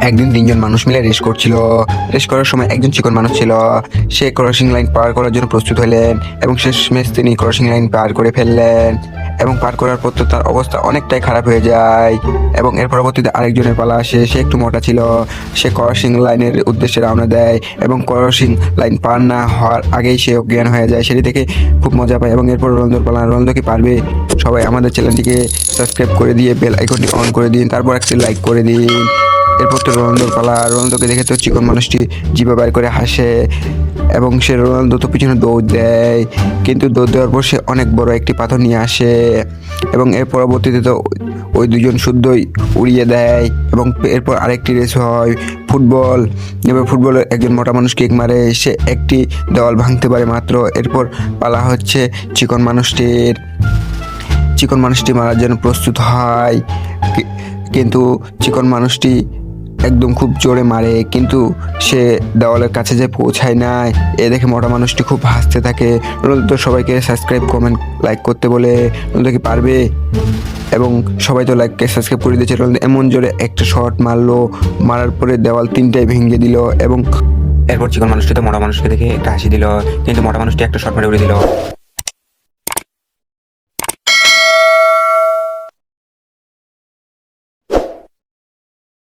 একদিন তিনজন মানুষ মিলে রেস করছিল। রেস করার সময় একজন চিকন মানুষ ছিল। সে ক্রসিং লাইন পার করার জন্য প্রস্তুত হলেন এবং শেষমেশ তিনি ক্রসিং লাইন পার করে ফেললেন এবং পার করার পর তো তার অবস্থা অনেকটাই খারাপ হয়ে যায় এবং এর পরবর্তীতে আরেকজনের পালা আসে। সে একটু মোটা ছিল। সে ক্রসিং লাইনের উদ্দেশ্যে রওনা দেয় এবং ক্রসিং লাইন পার না হওয়ার আগেই সে অজ্ঞান হয়ে যায়। সেটি দেখে খুব মজা পায় এবং এরপর রোনালদোর পালা। রোনালদো কি পারবে? সবাই আমাদের চ্যানেলটিকে সাবস্ক্রাইব করে দিয়ে বেল আইকনটি অন করে দিন, তারপর একটি লাইক করে দিন। এরপর তো রোনালদোর পালা। রোনালদোকে দেখে তো চিকন মানুষটি জিভে বাইর করে হাসে এবং সে রোনালদো তো পিছনে দৌড় দেয়, কিন্তু দৌড় দেওয়ার পর সে অনেক বড় একটি পাথর নিয়ে আসে এবং এর পরবর্তীতে তো ওই দুজন শুদ্ধই উড়িয়ে দেয় এবং এরপর আরেকটি রেস হয় ফুটবল। এবার ফুটবলের একজন মোটা মানুষ কিক মারে, সে একটি দেওয়াল ভাঙতে পারে মাত্র। এরপর পালা হচ্ছে চিকন মানুষটির। চিকন মানুষটি মারার জন্য প্রস্তুত হয়, কিন্তু চিকন মানুষটি একদম খুব জোরে মারে, কিন্তু সে দেওয়ালের কাছে যে পৌঁছায় না। এ দেখে মোটা মানুষটি খুব হাসতে থাকে। রোনালদো সবাইকে সাবস্ক্রাইব কমেন্ট লাইক করতে বলে। রোনালদো কি পারবে? এবং সবাই তো লাইক সাবস্ক্রাইব করে দিয়েছে। রোনালদো এমন জোরে একটা শট মারলো, মারার পরে দেওয়াল তিনটাই ভেঙে দিল এবং এরপর চিকন মানুষটি তো মোটা মানুষকে দেখে একটা হাসি দিল, কিন্তু মোটা মানুষটি একটা শট মেরে উড়ে দিল।